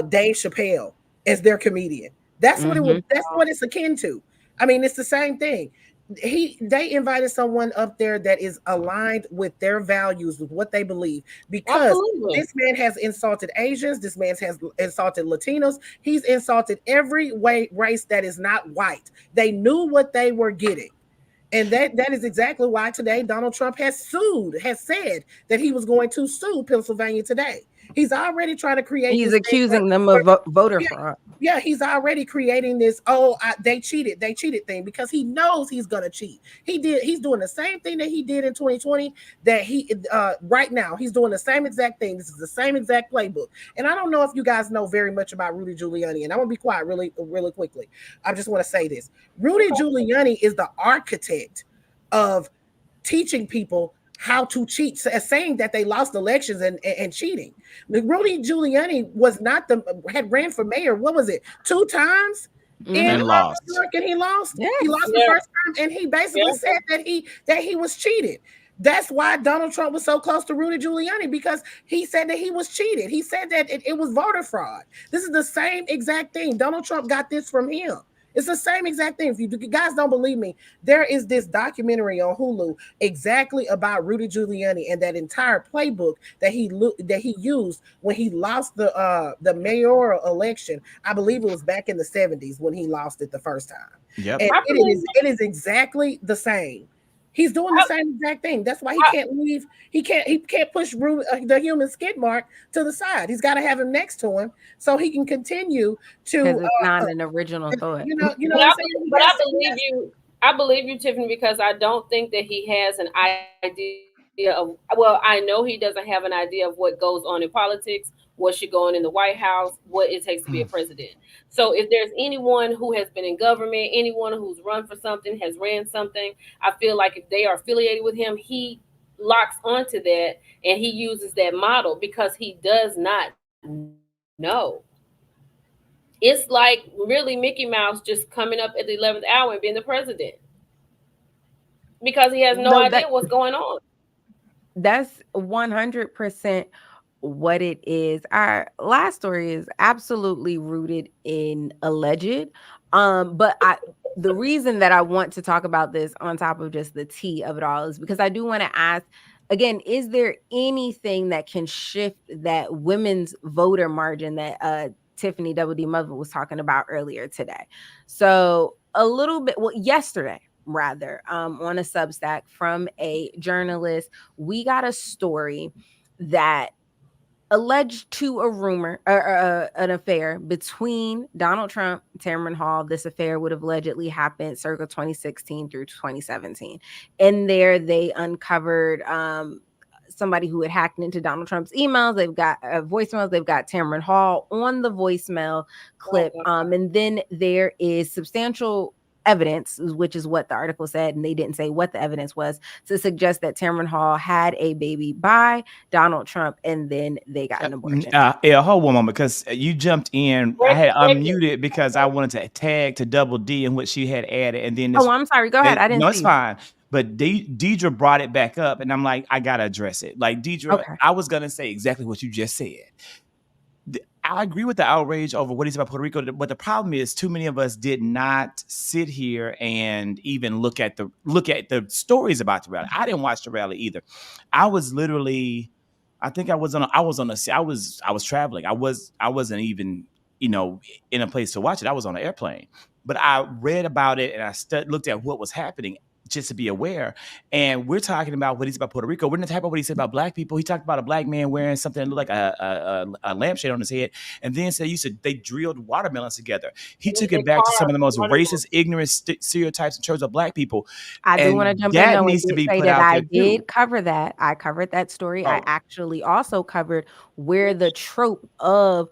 Dave Chappelle as their comedian. Mhm. That's what it's akin to. I mean, it's the same thing. They invited someone up there that is aligned with their values, with what they believe, because Absolutely. this man has insulted Asians, this man has insulted Latinos, he's insulted every way race that is not white. They knew what they were getting. And that is exactly why today Donald Trump has said that he was going to sue Pennsylvania today. He's already trying to create He's this thing accusing them where of voter yeah, fraud yeah, he's already creating this. Oh, they cheated thing because he knows he's gonna cheat. He's doing the same thing that he did in 2020. That he right now he's doing the same exact thing. This is the same exact playbook. And I don't know if you guys know very much about Rudy Giuliani. And I'm gonna be quiet really quickly. I just want to say this: Rudy Giuliani is the architect of teaching people how to cheat, saying that they lost elections and cheating. Rudy Giuliani was not the had ran for mayor. What was it? 2 times in Mm-hmm. And New lost. York, and he lost. He Yes. lost the Yeah, first time, and he basically yeah. said that he was cheated. That's why Donald Trump was so close to Rudy Giuliani, because he said that he was cheated. He said that it was voter fraud. This is the same exact thing. Donald Trump got this from him. It's the same exact thing. If you guys don't believe me, there is this documentary on Hulu exactly about Rudy Giuliani and that entire playbook that he used when he lost the mayoral election. I believe it was back in the 70s when he lost it the first time. Yep. And I believe it is exactly the same. He's doing the I, same exact thing. That's why he I, can't leave. He can't push the human skid mark to the side. He's got to have him next to him so he can continue Because to it's not an original thought. you know but what I'm I saying? but I believe you. I believe you, Tiffany, because I don't think that he has an idea of. Well, I know he doesn't have an idea of what goes on in politics, what should go on in the White House, what it takes to be a president. So if there's anyone who has been in government, anyone who's run for something, has ran something, I feel like if they are affiliated with him, he locks onto that and he uses that model because he does not know. It's like really Mickey Mouse just coming up at the 11th hour and being the president because he has no idea No, what's going on. that's 100% what it is. Our last story is absolutely rooted in alleged. But the reason that I want to talk about this on top of just the tea of it all is because I do want to ask again, is there anything that can shift that women's voter margin that Tiffany Double D Mother was talking about earlier today? So a little bit, well, yesterday rather, on a Substack from a journalist, we got a story that alleged to a rumor or an affair between Donald Trump and Tamron Hall. This affair would have allegedly happened circa 2016 through 2017. In there, they uncovered somebody who had hacked into Donald Trump's emails. They've got voicemails. They've got Tamron Hall on the voicemail Oh, clip. God. And then there is substantial evidence, which is what the article said, and they didn't say what the evidence was, to suggest that Tamron Hall had a baby by Donald Trump, and then they got an abortion. Yeah, hold one moment because you jumped in. I had Break it. unmuted because I wanted to tag to Double D and what she had added, and then Oh, I'm sorry. Go ahead. I didn't no, see it's you. fine. But Deidre brought it back up, and I'm like, I gotta address it. Like Deidre, Okay. I was gonna say exactly what you just said. I agree with the outrage over what he said about Puerto Rico, but the problem is too many of us did not sit here and even look at the stories about the rally. I didn't watch the rally either. I was literally, I think I was traveling. I wasn't even in a place to watch it. I was on an airplane, but I read about it and I looked at what was happening just to be aware. And we're talking about what he said about Puerto Rico. We're not talking about what he said about black people. He talked about a black man wearing something that looked like a lampshade on his head, and then said they drilled watermelons together. He took They it back to some carve of the most watermelon. racist, ignorant stereotypes in terms of black people, I do want to and jump in that though and needs to be say put that out I there too. did cover that. I covered that story. I Oh, actually also covered where the trope of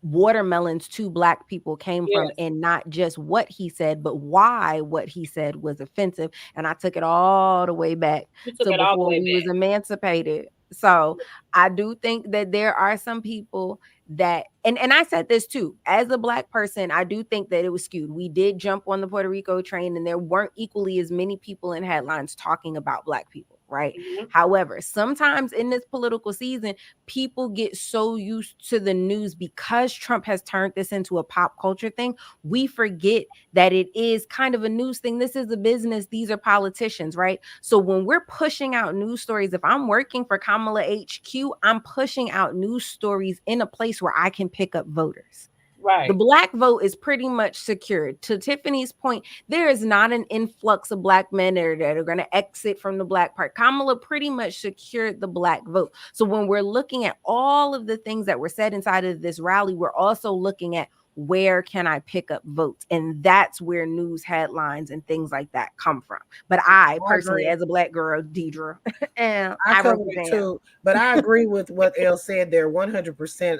watermelons to black people came from, Yes, and not just what he said, but why what he said was offensive. And I took it all the way back you took to it all the before way we was back. emancipated. So I do think that there are some people that, and I said this too, as a black person, I do think that it was skewed. We did jump on the Puerto Rico train, and there weren't equally as many people in headlines talking about black people, right? Mhm. However, sometimes in this political season, people get so used to the news because Trump has turned this into a pop culture thing. We forget that it is kind of a news thing. This is a business. These are politicians, right? So when we're pushing out news stories, if I'm working for Kamala HQ, I'm pushing out news stories in a place where I can pick up voters. The Right. black vote is pretty much secured. To Tiffany's point, there is not an influx of black men that are going to exit from the black part. Kamala pretty much secured the black vote. So when we're looking at all of the things that were said inside of this rally, we're also looking at where can I pick up votes? And that's where news headlines and things like that come from. But I I personally, agree. as a black girl, Deidre, and I I cover wrote it it down. too, but I agree with what Elle said there 100%.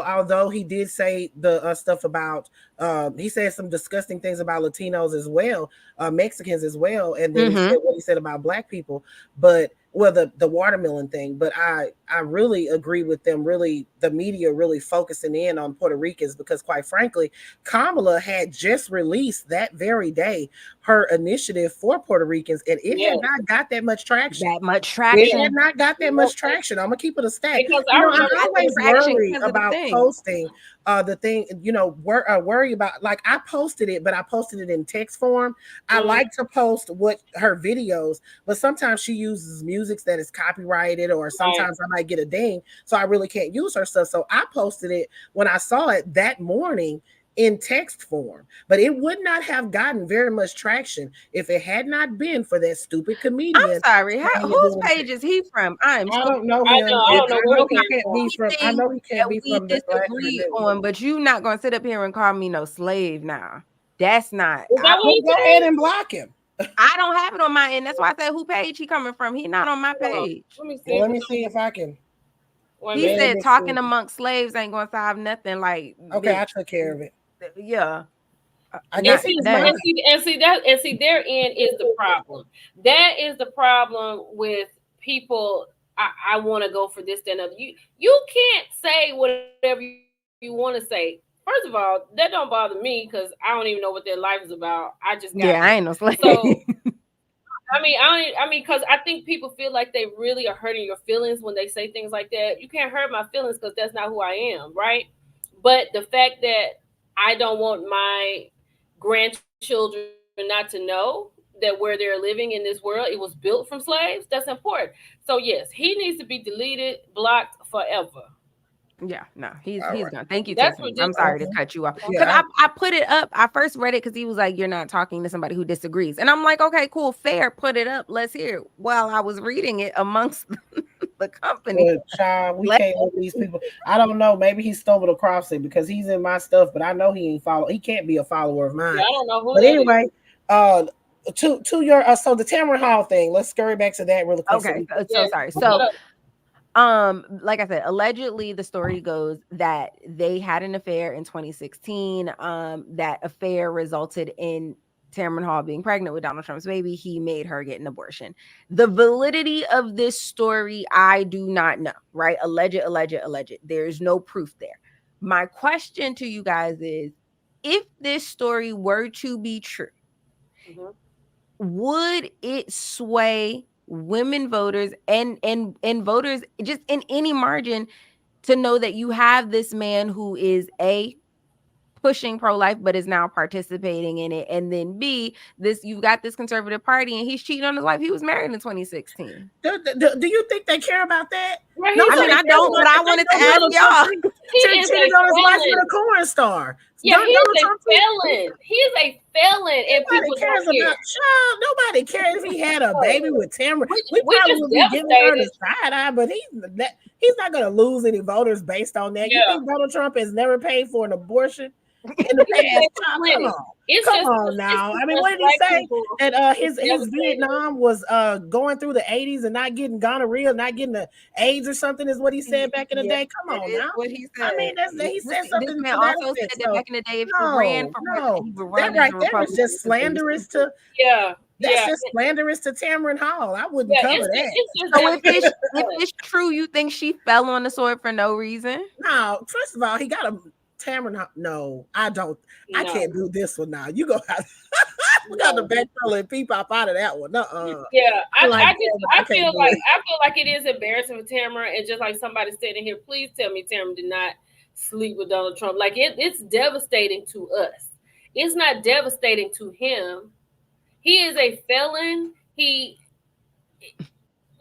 Although he did say the stuff about, he said some disgusting things about Latinos as well, Mexicans as well, and then he said Mm-hmm. what he said about black people, but well, the watermelon thing. But I really agree with them. Really, the media really focusing in on Puerto Ricans because, quite frankly, Kamala had just released that very day her initiative for Puerto Ricans, and it had Yes. not got that much traction. That much It had traction. not got that much Nope. traction. I'm gonna keep it a stack. Because You I know, It I remember got the always traction worry because of the about thing. posting the thing. Worry about, like, I posted it, but I posted it in text form. I mm, like to post what her videos, but sometimes she uses music that is copyrighted, or right. sometimes I might get a ding, so I really can't use her stuff. So I posted it when I saw it that morning in text form, but it would not have gotten very much traction if it had not been for that stupid I'm comedian sorry. saying and Whose doing page is he from? I am I so don't know I him, know. I and don't know I where he know he came can't from. be from. I things know he can't that be we from the Black disagree Network. on, but you not gonna sit up here and call me no slave now. That's not. Is that what Well, he go ahead said? and block him. I don't have it on my end. That's why I said who page he coming from. He not on my Hold on. page. Let me Well, see. let me see if I can. Wait a He minute. Let said me see. talking amongst slaves ain't gonna solve nothing. Like, Okay, I bitch, took care of it. yeah, I And guess not he see, was today. and mine. see, and see that, and see, therein is the problem. That is the problem with people. I want to go for this, that, and other. You can't say whatever you want to say. First of all, that don't bother me because I don't even know what their life is about. I just got here. Yeah, I ain't no So slave. I mean, because I think people feel like they really are hurting your feelings when they say things like that. You can't hurt my feelings because that's not who I am, right? But the fact that I don't want my grandchildren not to know that where they're living in this world, it was built from slaves, that's important. So yes, he needs to be deleted, blocked forever. Yeah, no, All he's right. gone. Thank you, That's Tiffany. I'm ridiculous. sorry to Mhm. cut you off because Yeah. I put it up. I first read it because he was like, "You're not talking to somebody who disagrees," and I'm like, "Okay, cool, fair. Put it up. Let's hear it." While I was reading it amongst the company, But child, we let can't let these people. I don't know. Maybe he stumbled across it because he's in my stuff, but I know he ain't follow. He can't be a follower of Yeah, mine. I don't know who But that is. anyway, to your so the Tamron Hall thing. Let's scurry back to that really quick so okay. we So Yes, sorry. put that So up. like I said, allegedly the story goes that they had an affair in 2016. That affair resulted in Tamron Hall being pregnant with Donald Trump's baby. He made her get an abortion. The validity of this story, I do not know, right? Alleged. There's no proof there. My question to you guys is, if this story were to be true, Mhm. would it sway women voters and voters just in any margin to know that you have this man who is a pushing pro-life but is now participating in it, and then b this you've got this conservative party and he's cheating on his wife he was married in 2016. do you think they care about that? Right, he's I a mean, Nobody I cares don't, about but that. I They wanted to know ask Donald Trump y'all. he is cheated a on his wife with felon. a corn star. Yeah, he Donald is a Trump. felon. He is a felon, and Nobody people don't cares care. about child. Nobody cares if he had a baby with Tamara. We We probably just would be giving her the devastated. side eye, but he's not going to lose any voters based on that. You Yeah, think Donald Trump has never paid for an abortion in the he done past? paid for Child, come plenty. on, It's come just, on it's now. just I mean, us what did he black say? people That is his devastated. Vietnam was going through the 80s and not getting gonorrhea, not getting the AIDS or something is what he said back in the Yeah, day. Come that on is now. what he I said. mean, he said This something man to that also effect. said that So back in the day, if he ran no, for president, no, he would that run as right a there is Republican just because they were slanderous stupid. to Yeah, that's yeah, just slanderous to Tamron Hall. I wouldn't yeah. cover that. It's just So devastating. if it's true, you think she fell on the sword for no reason? No, first of all, he got a Tamron Hall. No, I don't. I No, can't do this one now. You go have we got the no. backpedal and peep up out of that one. Yeah, I like I that, just but I can't do it. I feel like it is embarrassing for Tamara, and just like somebody said in here, please tell me Tamara did not sleep with Donald Trump. Like it's devastating to us. It's not devastating to him. He is a felon. He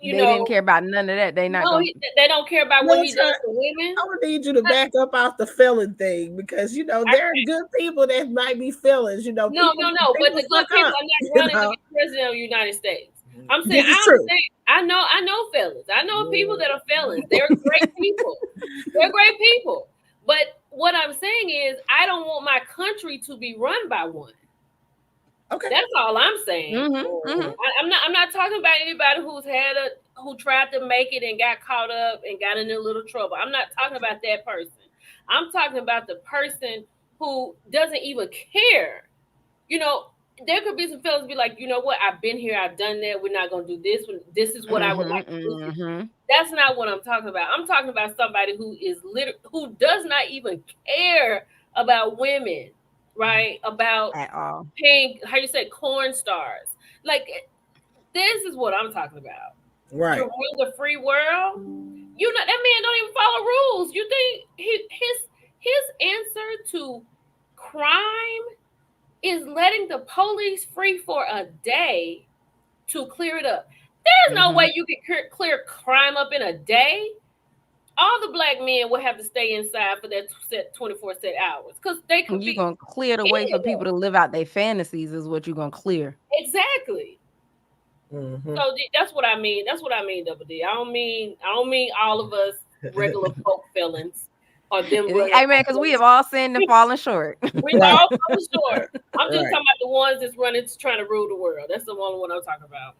you They didn't know, care about none of that. They not no, gonna. they don't care about what he Milton, does for women. I'm gonna need you to back up off the felon thing because there are good people that might be felons. No, People no, no. But people the fuck good people up. are not running to be president of the United States. I'm saying This is I true. understand. I know felons. I know people that are felons. They're great people. They're great people. But what I'm saying is I don't want my country to be run by one. Okay. That's all I'm saying. Mm-hmm, mm-hmm. I'm not talking about anybody who tried to make it and got caught up and got in a little trouble. I'm not talking about that person. I'm talking about the person who doesn't even care. You know, there could be some fellas be like, you know what, I've been here, I've done that. We're not gonna do this. This is what I would like to do. Mm-hmm. That's not what I'm talking about. I'm talking about somebody who does not even care about women, right? About At all. paying, how you say, corn stars. Like, this is what I'm talking about. To Right. rule the free world, that man don't even follow rules. You think his answer to crime is letting the police free for a day to clear it up? There's no Mm-hmm. way you can clear crime up in a day. All the black men will have to stay inside for that 24 set hours because they could You be gonna clear the way any for of them. people to live out their fantasies is what you gonna clear. Exactly. Hmm. So that's what I mean. That's what I mean, Double D. I don't mean all of us regular folk felons or them running Hey man, because we have for all sinned and fallen short. we Right. all come short. I'm just Right. talking about the ones that's running trying to rule the world. That's the only one I'm talking about.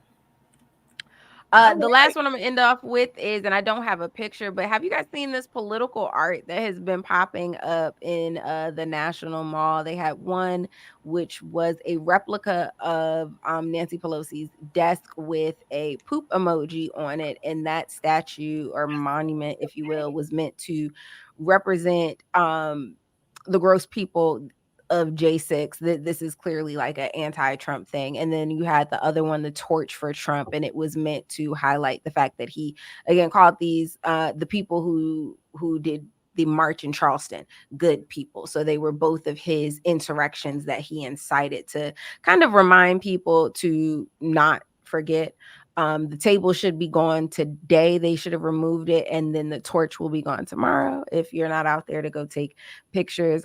All The right. last one I'm gonna end off with is, and I don't have a picture, but have you guys seen this political art that has been popping up in the National Mall? They had one which was a replica of Nancy Pelosi's desk with a poop emoji on it, and that statue or monument, if you will, was meant to represent the gross people of J6. That this is clearly like an anti-Trump thing. And then you had the other one, the torch for Trump, and it was meant to highlight the fact that he again called these the people who did the march in Charleston good people. So they were both of his insurrections that he incited to kind of remind people to not forget. The table should be gone today. They should have removed it, and then the torch will be gone tomorrow if you're not out there to go take pictures.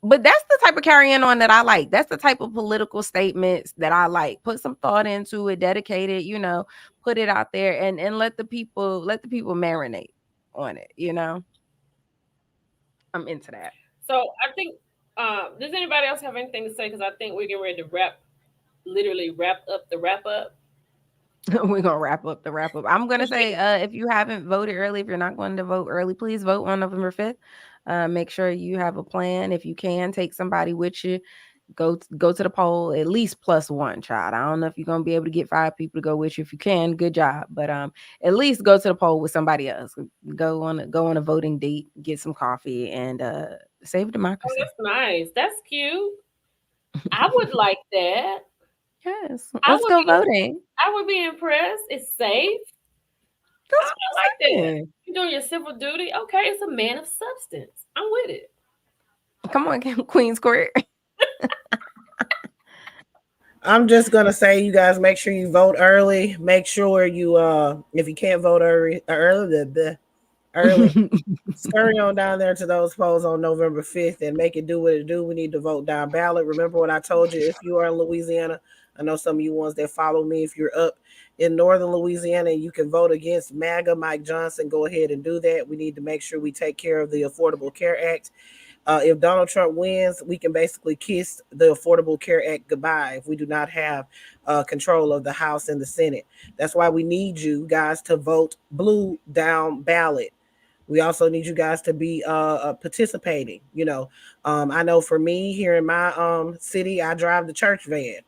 But that's the type of carrying on that I like. That's the type of political statements that I like. Put some thought into it, dedicate it, put it out there and let the people marinate on it, I'm into that. So I think, does anybody else have anything to say? Because I think we're getting ready to literally wrap up the wrap up. We're gonna wrap up the wrap up. I'm gonna say if you haven't voted early, if you're not going to vote early, please vote on November 5th. Make sure you have a plan. If you can, take somebody with you. Go to the poll at least plus one, child. I don't know if you're gonna be able to get 5 people to go with you. If you can, good job. But at least go to the poll with somebody else. Go on a voting date, get some coffee, and save Oh, democracy. that's nice. That's cute. I would like that. Yes, I let's would go be voting. I would be impressed. It's safe. That's I what like I'm that. saying. You're doing your civil duty. Okay, it's a man of substance. I'm with it. Come on, Queen's Court. I'm just gonna say, you guys, make sure you vote early. Make sure you, if you can't vote early, scurry on down there to those polls on November 5th and make it do what it do. We need to vote down ballot. Remember what I told you. If you are in Louisiana, I know some of you ones that follow me. If you're up in northern Louisiana and you can vote against MAGA Mike Johnson, go ahead and do that. We need to make sure we take care of the Affordable Care Act. If Donald Trump wins, we can basically kiss the Affordable Care Act goodbye if we do not have control of the House and the Senate. That's why we need you guys to vote blue down ballot. We also need you guys to be participating. I know for me here in my city, I drive the church van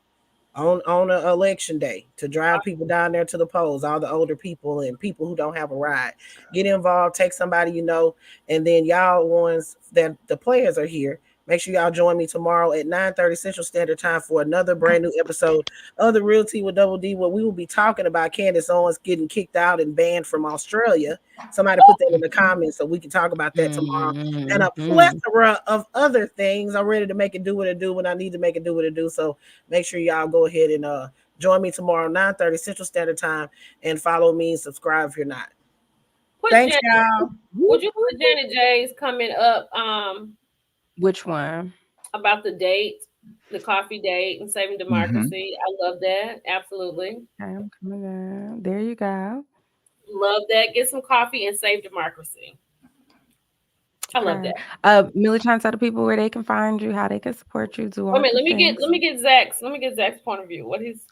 on a election day to drive people down there to the polls, all the older people and people who don't have a ride. Get involved, take somebody and then y'all ones that the players are here. Make sure y'all join me tomorrow at 9:30 Central Standard Time for another brand new episode of the Real Tea with Double D, where we will be talking about Candace Owens getting kicked out and banned from Australia. Somebody put that in the comments so we can talk about that tomorrow. And a Mhm. plethora of other things. I'm ready to make it do what it do when I need to make it do what it do. So make sure y'all go ahead and Join me tomorrow, 9:30 Central Standard Time, and follow me and subscribe if you're not. Put Thanks, Janet. y'all. Would you put Janet J's coming up Which one? about the date, the coffee date, and saving Hmm. democracy? I love that. Absolutely. Okay, I'm coming down. There you go. Love that. Get some coffee and save democracy. I love Okay. that. Millie trying to tell the people where they can find you, how they can support you, do Wait a all minute. the Let things. me get Zach's. Let me get Zach's point of view. What is?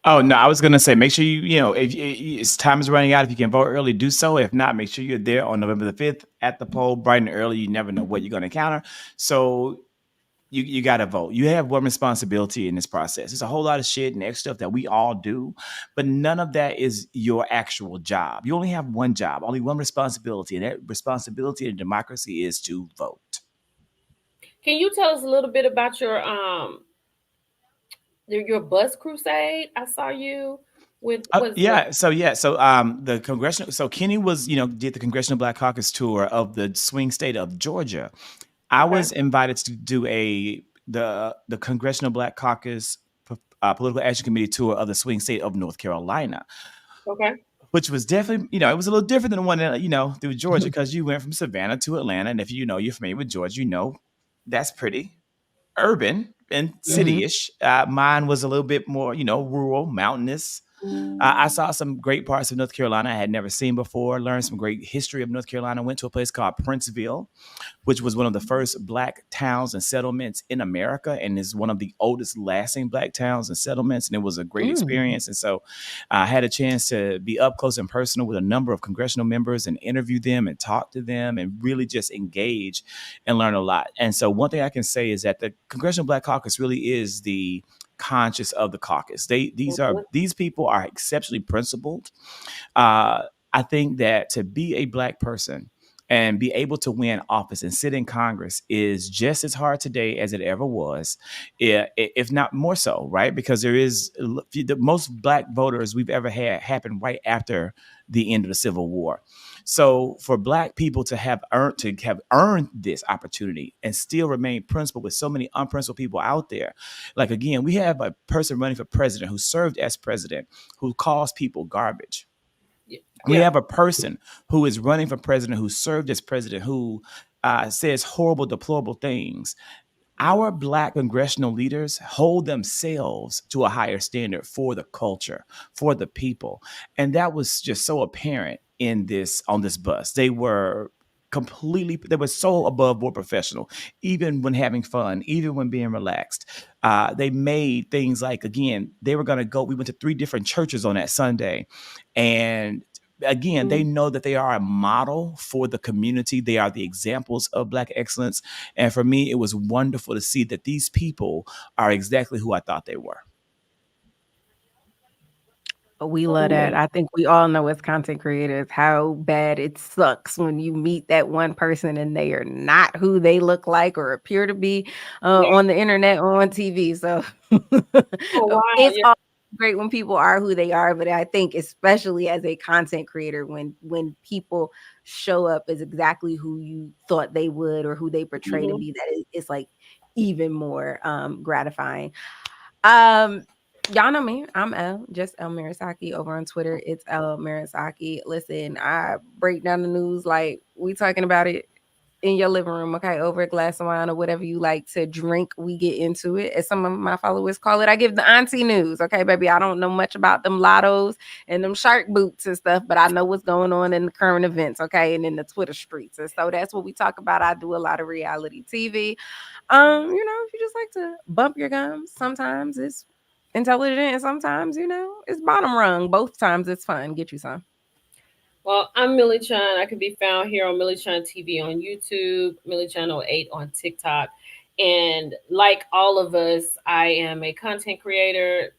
Oh no, I was gonna say, make sure if it's time is running out. If you can vote early, do so. If not, make sure you're there on November the 5th at the poll, bright and early. You never know what you're gonna encounter, so you got to vote. You have one responsibility in this process. There's a whole lot of shit and extra stuff that we all do, but none of that is your actual job. You only have one job, only one responsibility, and that responsibility in democracy is to vote. Can you tell us a little bit about your bus crusade? I saw you with was the The congressional. So Kenny was, did the Congressional Black Caucus tour of the swing state of Georgia. I okay. was invited to do the Congressional Black Caucus Political Action Committee tour of the swing state of North Carolina, Okay. which was definitely, it was a little different than the one that, through Georgia, because you went from Savannah to Atlanta. And if you're familiar with Georgia, that's pretty urban and Hmm. city-ish. Mine was a little bit more, rural, mountainous. I saw some great parts of North Carolina I had never seen before, learned some great history of North Carolina, went to a place called Princeville, which was one of the first black towns and settlements in America, and is one of the oldest lasting black towns and settlements. And it was a great Mm. experience. And so I had a chance to be up close and personal with a number of congressional members and interview them and talk to them and really just engage and learn a lot. And so one thing I can say is that the Congressional Black Caucus really is the conscious of the caucus. Mhm. These people are exceptionally principled. uh, I think that to be a black person and be able to win office and sit in Congress is just as hard today as it ever was, if not more so, right? Because there is the most black voters we've ever had happen right after the end of the Civil War. So for black people to have earned this opportunity and still remain principled with so many unprincipled people out there, like again, we have a person running for president who served as president who calls people garbage. We Yeah. have a person who is running for president who served as president who says horrible, deplorable things. Our black congressional leaders hold themselves to a higher standard for the culture, for the people. And that was just so apparent in this on this bus. They were so above board professional, even when having fun, even when being relaxed. They made things like, again, they were going to go. We went to 3 different churches on that Sunday. And again, they know that they are a model for the community. They are the examples of black excellence. And for me, it was wonderful to see that these people are exactly who I thought they were. We love that. Okay. I think we all know as content creators how bad it sucks when you meet that one person and they are not who they look like or appear to be Yeah. on the internet or on TV. So Oh wow. it's Yeah. all great when people are who they are, but I think especially as a content creator, when people show up as exactly who you thought they would or who they portray to Hmm. be, it's like even more gratifying. Um, y'all know me. I'm L, just L Mirasaki over on Twitter. It's L Mirasaki. Listen, I break down the news like we talking about it in your living room, okay, over a glass of wine or whatever you like to drink. We get into it, as some of my followers call it. I give the auntie news, okay, baby. I don't know much about them lottos and them shark boots and stuff, but I know what's going on in the current events, okay, and in the Twitter streets. And so that's what we talk about. I do a lot of reality TV. If you just like to bump your gums, sometimes it's intelligent and sometimes, it's bottom rung. Both times it's fun. Get you some. Well, I'm Millie Chan. I can be found here on Millie Chan TV on YouTube, Millie Chan 08 on TikTok. And like all of us, I am a content creator,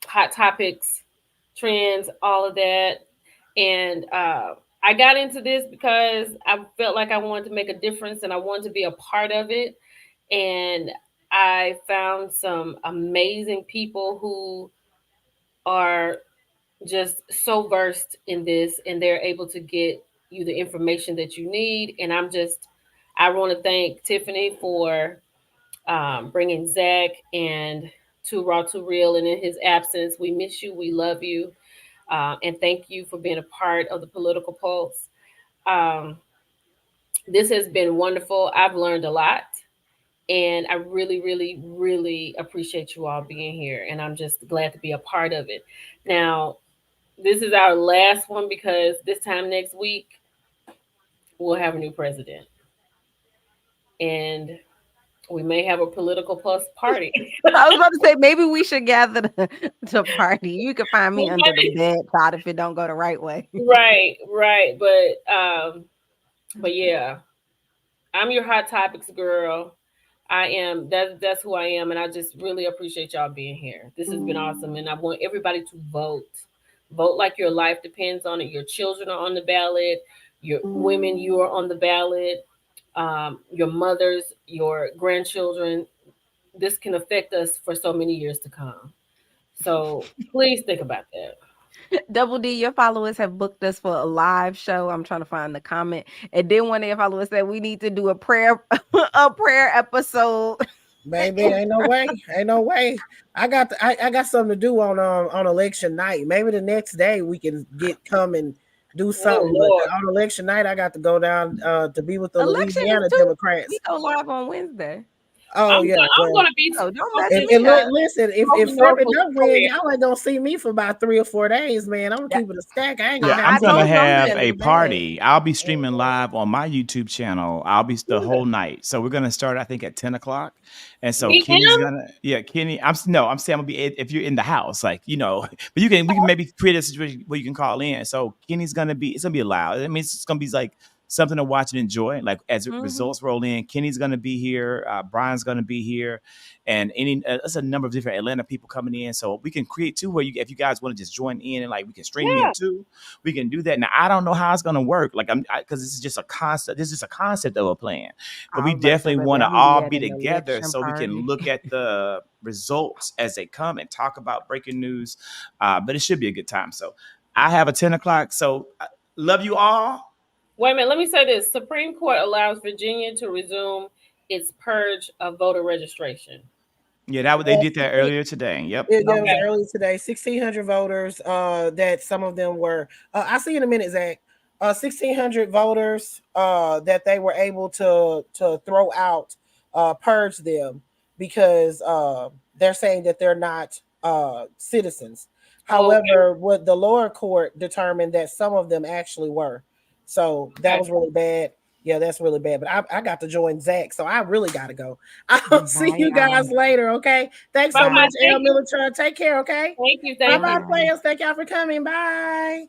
hot topics, trends, all of that. And I got into this because I felt like I wanted to make a difference and I wanted to be a part of it. And I found some amazing people who are just so versed in this and they're able to get you the information that you need. And I want to thank Tiffany for bringing Zach and to Raw to Real, and in his absence, we miss you, we love you, and thank you for being a part of the Political Pulse. Um, this has been wonderful. I've learned a lot, and I really, really, really appreciate you all being here, and I'm just glad to be a part of it. Now, this is our last one because this time next week we'll have a new president, and we may have a political plus party. I was about to say maybe we should gather to party. You can find me We under might the be- bed, Todd, if it don't go the right way. right, right, but yeah, I'm your hot topics girl. I am that's who I am, and I just really appreciate y'all being here. This has been awesome, and I want everybody to vote. Vote like your life depends on it. Your children are on the ballot. Your women, you are on the ballot. Your mothers, your grandchildren. This can affect us for so many years to come. So please think about that. Double D, your followers have booked us for a live show. I'm trying to find the comment. And then one of your followers said we need to do a prayer a prayer episode. Baby, ain't no way. Ain't no way. I got something to do on election night. Maybe the next day we can come and do Oh something. But Lord. on election night, I got to go down to be with the Election is Louisiana Tuesday. We Democrats. go live on Wednesday. Oh yeah, I'm well, gonna be Oh, don't mess smoking, me up. listen, if smoking Furman miracles don't win, prayer. y'all ain't gonna see me for about 3 or 4 days, man. I'm gonna That, keep it a stack. I ain't Yeah, gonna have I'm I gonna told time. you I'm have staying a in the bed. party. I'll be streaming live on my YouTube channel. I'll be the whole night. So we're gonna start, I think, at 10 o'clock. And so Me Kenny's him? gonna, yeah, Kenny. I'm saying I'm gonna be if you're in the house, like but we can maybe create a situation where you can call in. So Kenny's gonna be, it's gonna be loud. I mean, it's gonna be like something to watch and enjoy. Like as Mhm. results roll in, Kenny's gonna be here. Brian's gonna be here, and there's a number of different Atlanta people coming in. So we can create too, where if you guys want to just join in and like we can stream in Yeah. too, we can do that. Now I don't know how it's gonna work. Like because this is just a concept. This is just a concept of a plan, but I we was about to say, definitely baby, want I to need me all at be an together election so we can party. look at the results as they come and talk about breaking news. But it should be a good time. So I have a 10 o'clock. So love you all. Wait a minute. Let me say this: Supreme Court allows Virginia to resume its purge of voter registration. Yeah, they did that earlier today. Yep. That was Okay. early today. 1,600 voters. That some of them were. I see in a minute, Zach. 1,600 voters. That they were able to throw out, purge them because they're saying that they're not citizens. Okay. However, what the lower court determined that some of them actually were. So that Okay. was really bad. Yeah, that's really bad. But I got to join Zach, so I really got to go. I'll see Bye, you guys later. Okay. Thanks Bye so bye, bye. much, Thank L you. Military. Take care, okay? Thank you. Bye Thank bye, you. bye. players. Thank y'all for coming. Bye.